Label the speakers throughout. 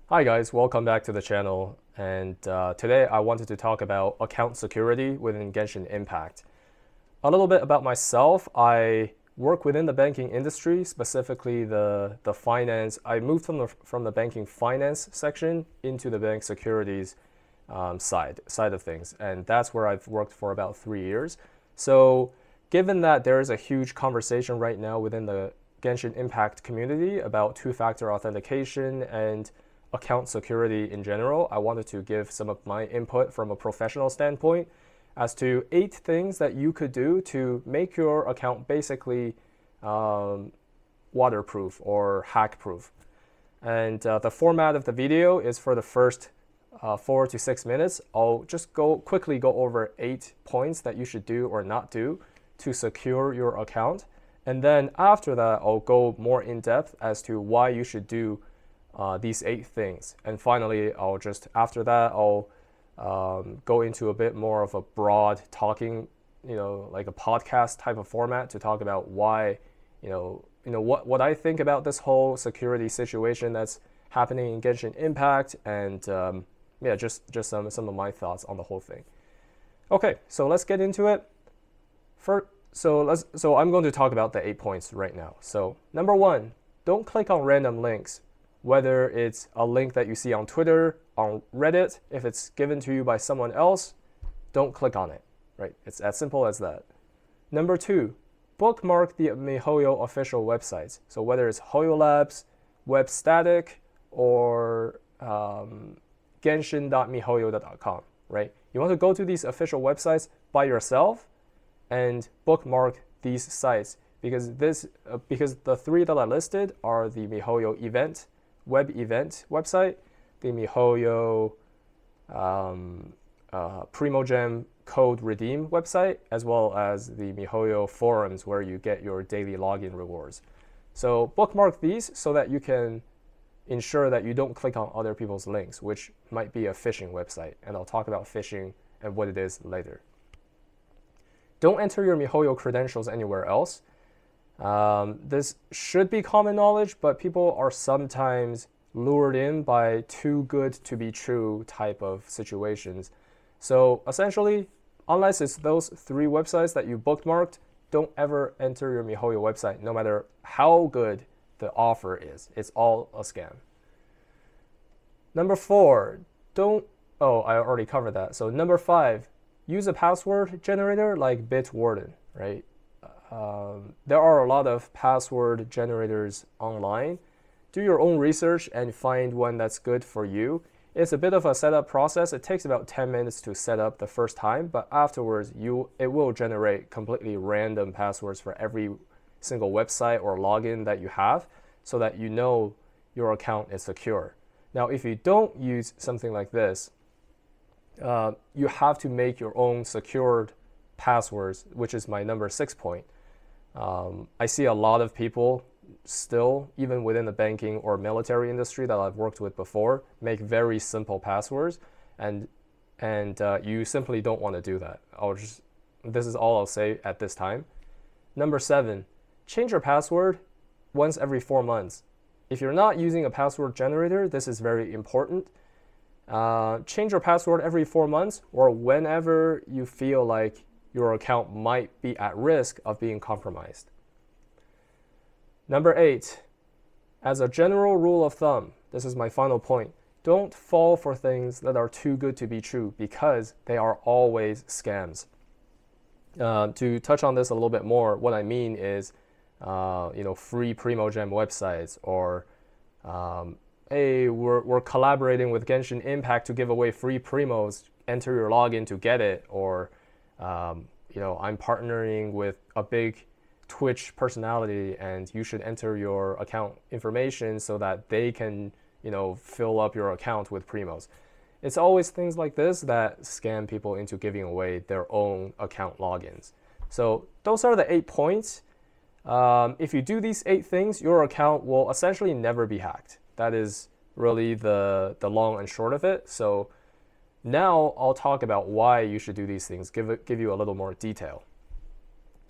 Speaker 1: Hi guys, welcome back to the channel. And today I wanted to talk about account security within Genshin Impact. A little bit about myself. I work within the banking industry, specifically the finance. I moved from the banking finance section into the bank securities side of things, and that's where I've worked for about 3 years. So, given that there is a huge conversation right now within the Genshin Impact community about two-factor authentication and account security in general, I wanted to give some of my input from a professional standpoint as to 8 things that you could do to make your account basically waterproof or hack-proof. And the format of the video is for the first 4 to 6 minutes. I'll just quickly go over 8 points that you should do or not do to secure your account. And then after that, I'll go more in depth as to why you should do these 8 things. And finally, after that, I'll go into a bit more of a broad talking, like a podcast type of format to talk about why, what I think about this whole security situation that's happening in Genshin Impact, and just some of my thoughts on the whole thing. Okay, so let's get into it. So I'm going to talk about the 8 points right now. So number 1, don't click on random links. Whether it's a link that you see on Twitter, on Reddit, if it's given to you by someone else, don't click on it, right? It's as simple as that. Number 2, bookmark the miHoYo official websites. So whether it's Hoyo Labs, WebStatic, or Genshin.mihoyo.com, right? You want to go to these official websites by yourself and bookmark these sites because the 3 that I listed are the miHoYo event, web event website, the miHoYo Primogem code redeem website, as well as the miHoYo forums where you get your daily login rewards. So bookmark these so that you can ensure that you don't click on other people's links, which might be a phishing website. And I'll talk about phishing and what it is later. Don't enter your miHoYo credentials anywhere else. This should be common knowledge, but people are sometimes lured in by too good to be true type of situations. So essentially, unless it's those 3 websites that you bookmarked, don't ever enter your miHoYo website, no matter how good the offer is. It's all a scam. Number 4, I already covered that. So number 5, use a password generator like Bitwarden, right? There are a lot of password generators online. Do your own research and find one that's good for you. It's a bit of a setup process. It takes about 10 minutes to set up the first time, but afterwards it will generate completely random passwords for every single website or login that you have so that you know your account is secure. Now, if you don't use something like this, you have to make your own secured passwords, which is my number 6 point. I see a lot of people still, even within the banking or military industry that I've worked with before, make very simple passwords, and you simply don't want to do that. This is all I'll say at this time. Number 7, change your password once every 4 months. If you're not using a password generator, this is very important. Change your password every 4 months or whenever you feel like your account might be at risk of being compromised. Number 8, as a general rule of thumb, this is my final point, don't fall for things that are too good to be true because they are always scams. To touch on this a little bit more, what I mean is, free Primogem websites, or hey, we're collaborating with Genshin Impact to give away free primos, enter your login to get it, or I'm partnering with a big Twitch personality and you should enter your account information so that they can, fill up your account with primos. It's always things like this that scam people into giving away their own account logins. So those are the 8 points. If you do these 8 things, your account will essentially never be hacked. That is really the long and short of it. So now I'll talk about why you should do these things, give you a little more detail.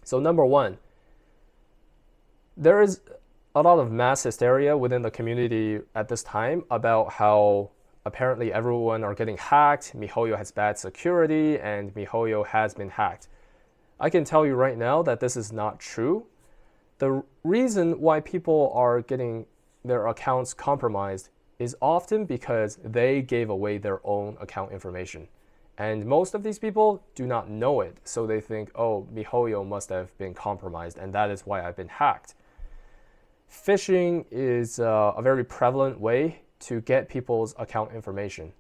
Speaker 1: So number 1, there is a lot of mass hysteria within the community at this time about how apparently everyone are getting hacked, MiHoYo has bad security, and MiHoYo has been hacked. I can tell you right now that this is not true. The reason why people are getting their accounts compromised is often because they gave away their own account information. And most of these people do not know it, so they think, oh, MiHoYo must have been compromised, and that is why I've been hacked. Phishing is a very prevalent way to get people's account information.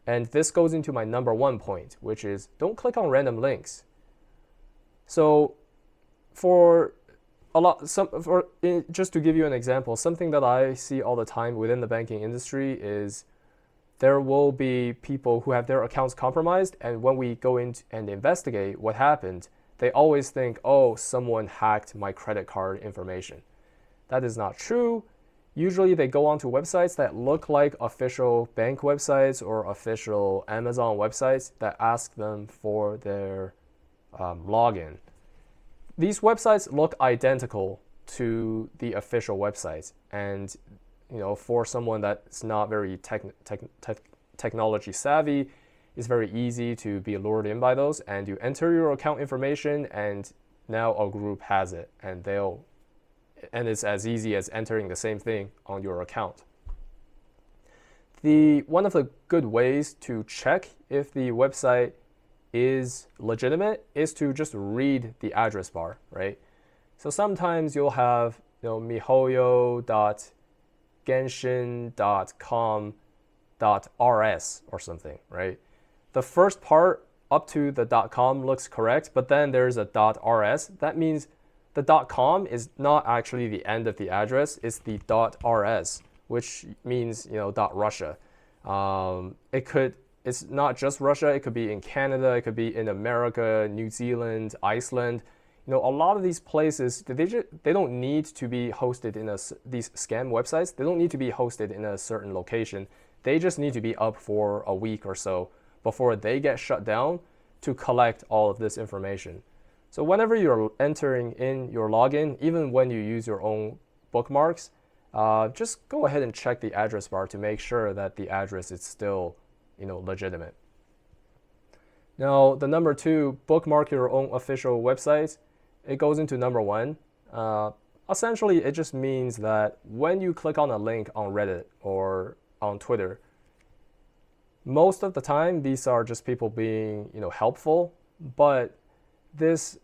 Speaker 1: And this goes into my number one point, which is don't click on random links. So just to give you an example, something that I see all the time within the banking industry is there will be people who have their accounts compromised, and when we go in and investigate what happened, they always think, oh, someone hacked my credit card information. That is not true. Usually they go onto websites that look like official bank websites or official Amazon websites that ask them for their login. These websites look identical to the official websites, and for someone that's not very technology savvy, it's very easy to be lured in by those, and you enter your account information and now a group has it, and it's as easy as entering the same thing on your account. One of the good ways to check if the website is legitimate is to just read the address bar, right? So sometimes you'll have mihoyo.genshin.com.rs or something, right? The first part up to the .com looks correct, but then there's a .rs. That means the .com is not actually the end of the address, it's the .rs, which means .Russia. It's not just Russia, it could be in Canada, it could be in America, New Zealand, Iceland. A lot of these places, they don't need to be hosted in these scam websites, they don't need to be hosted in a certain location. They just need to be up for a week or so before they get shut down to collect all of this information. So whenever you're entering in your login, even when you use your own bookmarks, just go ahead and check the address bar to make sure that the address is still legitimate. Now, the number two, bookmark your own official websites. It goes into number one. Essentially, it just means that when you click on a link on Reddit or on Twitter, most of the time, these are just people being helpful, but you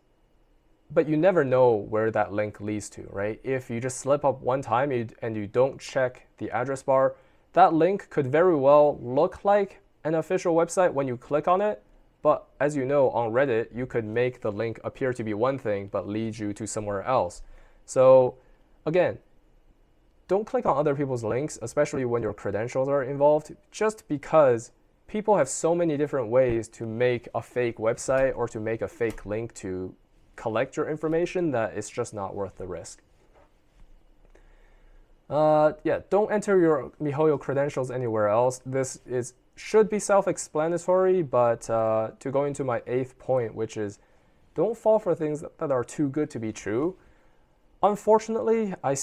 Speaker 1: never know where that link leads to, right? If you just slip up one time and you don't check the address bar, that link could very well look like an official website when you click on it, but as you know, on Reddit, you could make the link appear to be one thing but lead you to somewhere else. So again, don't click on other people's links, especially when your credentials are involved, just because people have so many different ways to make a fake website or to make a fake link to collect your information that it's just not worth the risk. Don't enter your MiHoYo credentials anywhere else. This should be self-explanatory, but to go into my 8th point, which is don't fall for things that are too good to be true. Unfortunately, I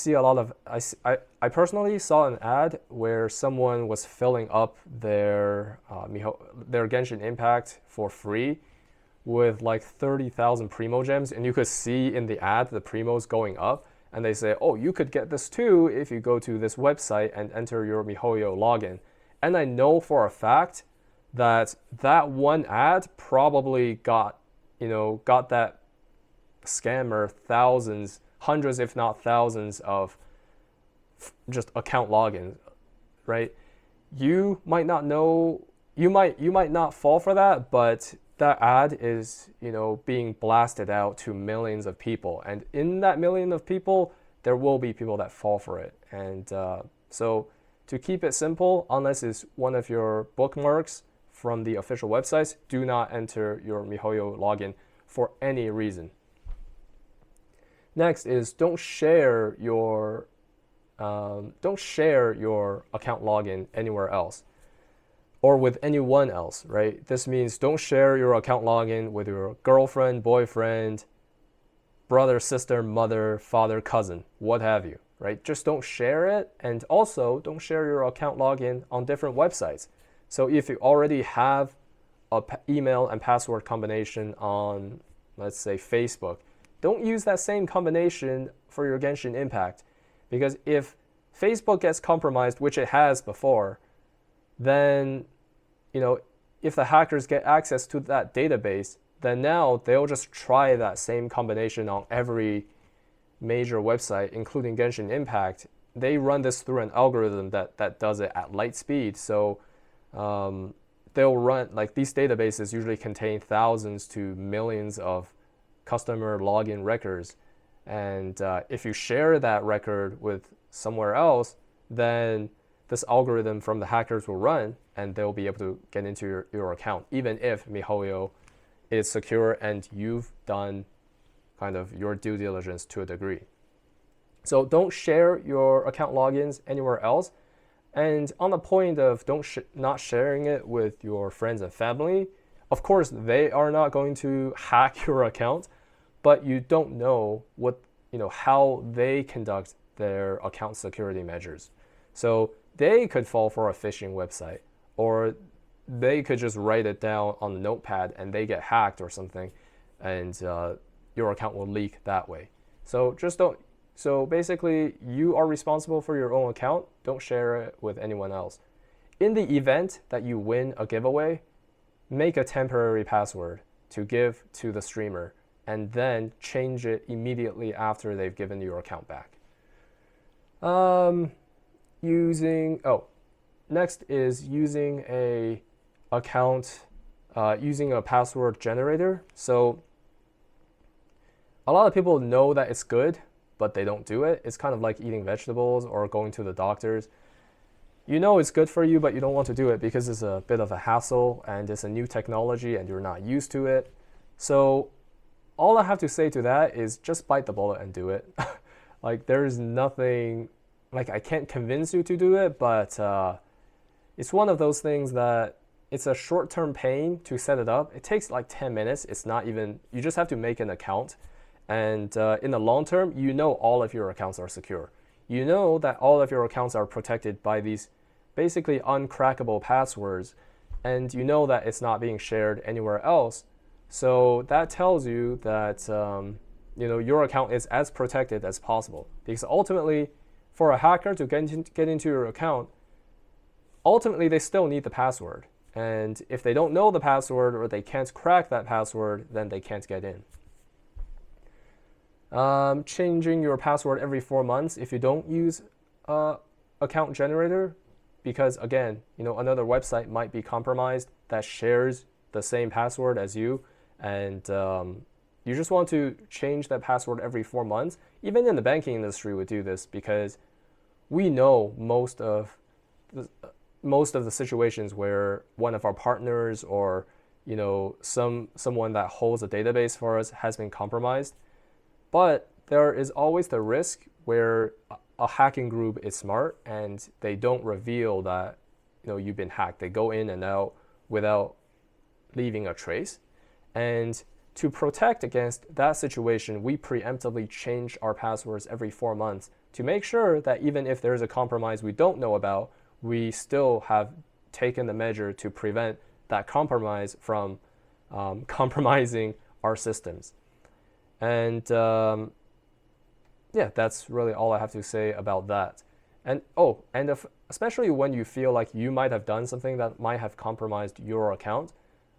Speaker 1: personally saw an ad where someone was filling up their Genshin Impact for free with like 30,000 Primo gems, and you could see in the ad the Primos going up, and they say, oh, you could get this too if you go to this website and enter your MiHoYo login. And I know for a fact that one ad probably got that scammer hundreds if not thousands of just account logins, right? You might not know, you might not fall for that, but that ad is being blasted out to millions of people, and in that million of people there will be people that fall for it. And so to keep it simple, unless it's one of your bookmarks from the official websites, do not enter your MiHoYo login for any reason. Next is don't share your account login anywhere else or with anyone else, right? This means don't share your account login with your girlfriend, boyfriend, brother, sister, mother, father, cousin, what have you, right? Just don't share it, and also don't share your account login on different websites. So if you already have a email and password combination on, let's say, Facebook, don't use that same combination for your Genshin Impact, because if Facebook gets compromised, which it has before, then, if the hackers get access to that database, then now they'll just try that same combination on every major website, including Genshin Impact. They run this through an algorithm that does it at light speed. So they'll run, like, these databases usually contain thousands to millions of customer login records. And if you share that record with somewhere else, then this algorithm from the hackers will run, and they'll be able to get into your account, even if MiHoYo is secure and you've done kind of your due diligence to a degree. So don't share your account logins anywhere else. And on the point of not sharing it with your friends and family, of course, they are not going to hack your account, but you don't know how they conduct their account security measures. So they could fall for a phishing website, or they could just write it down on the notepad and they get hacked or something, and your account will leak that way. So so basically, you are responsible for your own account. Don't share it with anyone else. In the event that you win a giveaway, make a temporary password to give to the streamer, and then change it immediately after they've given your account back. Next is using using a password generator. So a lot of people know that it's good, but they don't do it. It's kind of like eating vegetables or going to the doctors. You know it's good for you, but you don't want to do it because it's a bit of a hassle and it's a new technology and you're not used to it. So all I have to say to that is just bite the bullet and do it. Like, there's nothing, like, I can't convince you to do it, but it's one of those things that it's a short-term pain to set it up. It takes like 10 minutes. It's not even, you just have to make an account. And in the long term, all of your accounts are secure. You know that all of your accounts are protected by these basically uncrackable passwords, and you know that it's not being shared anywhere else. So that tells you that your account is as protected as possible. Because ultimately, for a hacker to get into your account, ultimately they still need the password. And if they don't know the password or they can't crack that password, then they can't get in. Changing your password every 4 months if you don't use account generator, because again, another website might be compromised that shares the same password as you, and you just want to change that password every 4 months. Even in the banking industry would do this, because we know most of the situations where one of our partners or someone that holds a database for us has been compromised. But there is always the risk where a hacking group is smart and they don't reveal that you've been hacked. They go in and out without leaving a trace. And to protect against that situation, we preemptively change our passwords every 4 months to make sure that even if there's a compromise we don't know about, we still have taken the measure to prevent that compromise from compromising our systems. And that's really all I have to say about that. And especially when you feel like you might have done something that might have compromised your account,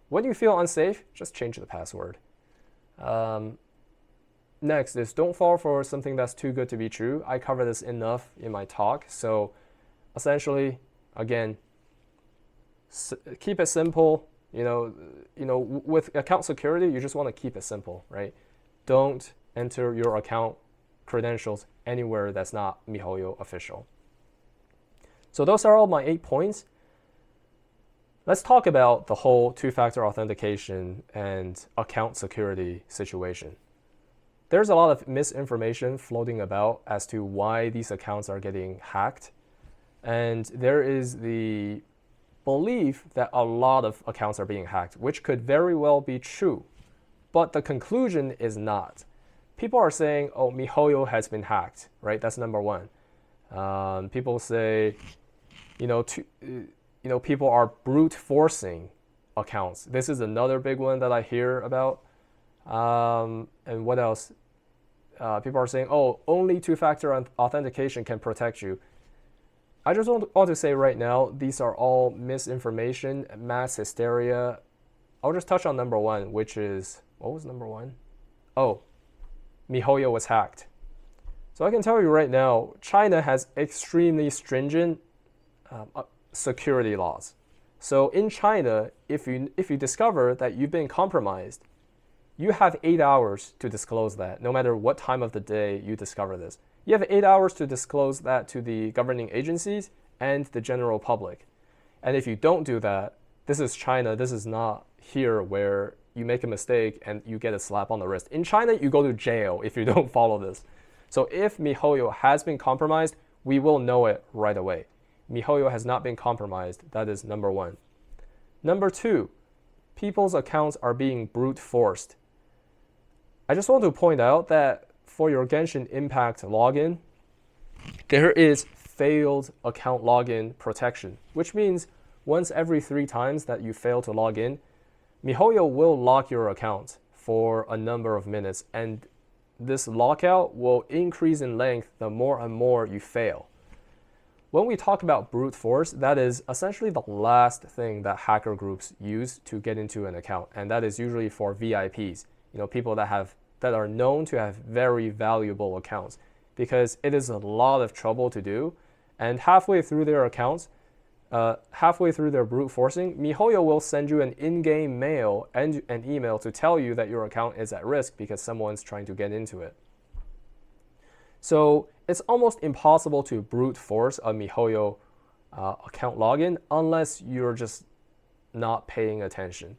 Speaker 1: when you feel unsafe, just change the password. Next is don't fall for something that's too good to be true. I cover this enough in my talk. So essentially, again, keep it simple. With account security, you just want to keep it simple, right? Don't enter your account credentials anywhere that's not MiHoYo official. So those are all my 8 points. Let's talk about the whole two-factor authentication and account security situation. There's a lot of misinformation floating about as to why these accounts are getting hacked. And there is the belief that a lot of accounts are being hacked, which could very well be true. But the conclusion is not. people are saying, oh, MiHoYo has been hacked, right? That's number one. People say, people are brute forcing accounts. This is another big one that I hear about. And what else? People are saying, oh, only two-factor authentication can protect you. I just want to say right now, these are all misinformation, mass hysteria. I'll just touch on number one, which is, what was number one? Oh, MiHoYo was hacked. So I can tell you right now, China has extremely stringent security laws. So in China, if you discover that you've been compromised, you have 8 hours to disclose that, no matter what time of the day you discover this. You have 8 hours to disclose that to the governing agencies and the general public. And if you don't do that, this is China, this is not here where you make a mistake and you get a slap on the wrist. In China, you go to jail if you don't follow this. So if MiHoYo has been compromised, we will know it right away. MiHoYo has not been compromised. That is number one. Number two, people's accounts are being brute forced. I just want to point out that for your Genshin Impact login, there is failed account login protection, which means once every 3 times that you fail to log in, MiHoYo will lock your account for a number of minutes, and this lockout will increase in length the more and more you fail. When we talk about brute force, that is essentially the last thing that hacker groups use to get into an account, and that is usually for VIPs, people that are known to have very valuable accounts, because it is a lot of trouble to do, and halfway through their accounts, halfway through their brute forcing, MiHoYo will send you an in-game mail and an email to tell you that your account is at risk because someone's trying to get into it. So it's almost impossible to brute force a MiHoYo account login unless you're just not paying attention.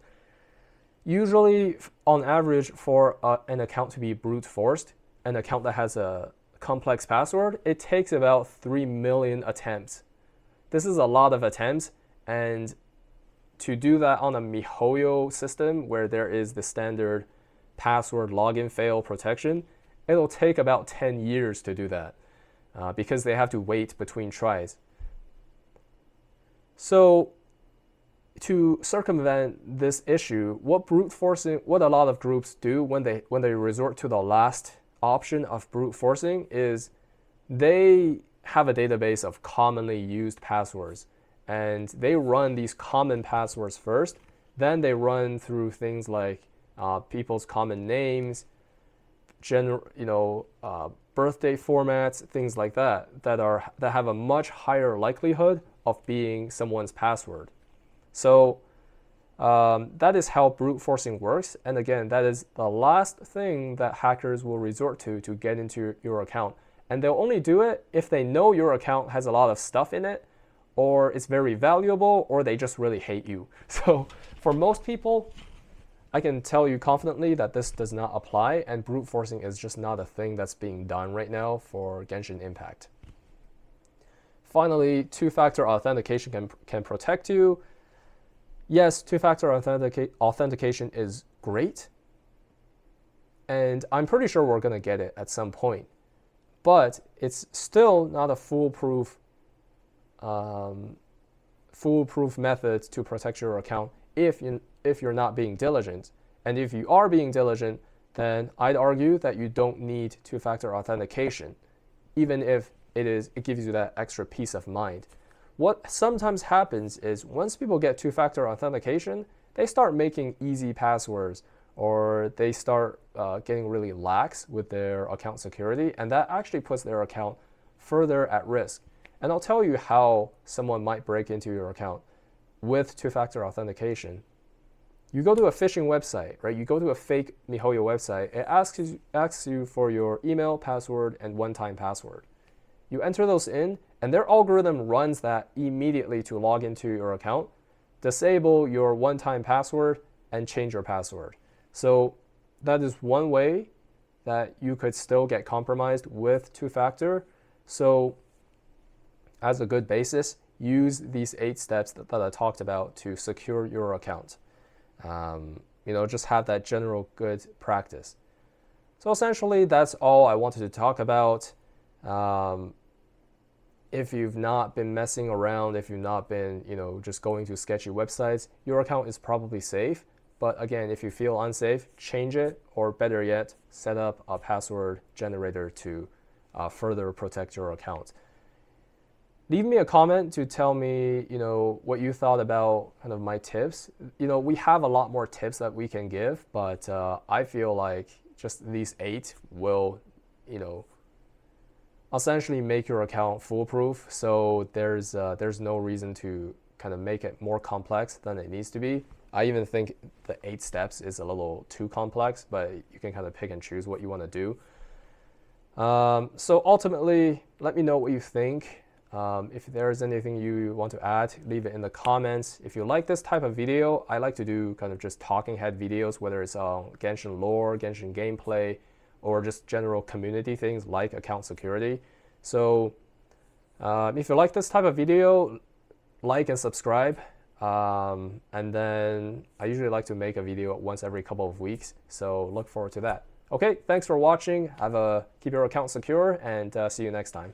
Speaker 1: Usually, on average, for an account to be brute forced, an account that has a complex password, it takes about 3 million attempts. This is a lot of attempts, and to do that on a MiHoYo system where there is the standard password login fail protection, it'll take about 10 years to do that because they have to wait between tries. So to circumvent this issue, what a lot of groups do when they resort to the last option of brute forcing is they have a database of commonly used passwords, and they run these common passwords first. Then they run through things like people's common names, birthday formats, things like that have a much higher likelihood of being someone's password. So that is how brute forcing works. And again, that is the last thing that hackers will resort to get into your account. And they'll only do it if they know your account has a lot of stuff in it, or it's very valuable, or they just really hate you. So for most people, I can tell you confidently that this does not apply, and brute forcing is just not a thing that's being done right now for Genshin Impact. Finally, two-factor authentication can protect you. Yes, two-factor authentication is great, and I'm pretty sure we're going to get it at some point. But it's still not a foolproof method to protect your account if you're not being diligent. And if you are being diligent, then I'd argue that you don't need two-factor authentication, even if it gives you that extra peace of mind. What sometimes happens is once people get two-factor authentication, they start making easy passwords, or they start getting really lax with their account security, and that actually puts their account further at risk. And I'll tell you how someone might break into your account with two-factor authentication. You go to a phishing website, right? You go to a fake MiHoYo website. It asks you for your email, password, and one-time password. You enter those in, and their algorithm runs that immediately to log into your account, disable your one-time password, and change your password. So that is one way that you could still get compromised with two-factor. So as a good basis, use these 8 steps that I talked about to secure your account. Just have that general good practice. So essentially, that's all I wanted to talk about. If you've not been messing around, if you've not been, just going to sketchy websites, your account is probably safe. But again, if you feel unsafe, change it, or better yet, set up a password generator to further protect your account. Leave me a comment to tell me, what you thought about kind of my tips. We have a lot more tips that we can give, but I feel like just these 8 will, essentially make your account foolproof. So there's no reason to kind of make it more complex than it needs to be. I even think the 8 steps is a little too complex, but you can kind of pick and choose what you want to do. So ultimately, let me know what you think. If there's anything you want to add, leave it in the comments. If you like this type of video, I like to do kind of just talking head videos, whether it's on Genshin lore, Genshin gameplay, or just general community things like account security. So if you like this type of video, like and subscribe. And then I usually like to make a video once every couple of weeks, so look forward to that. Okay, thanks for watching. Keep your account secure, and see you next time.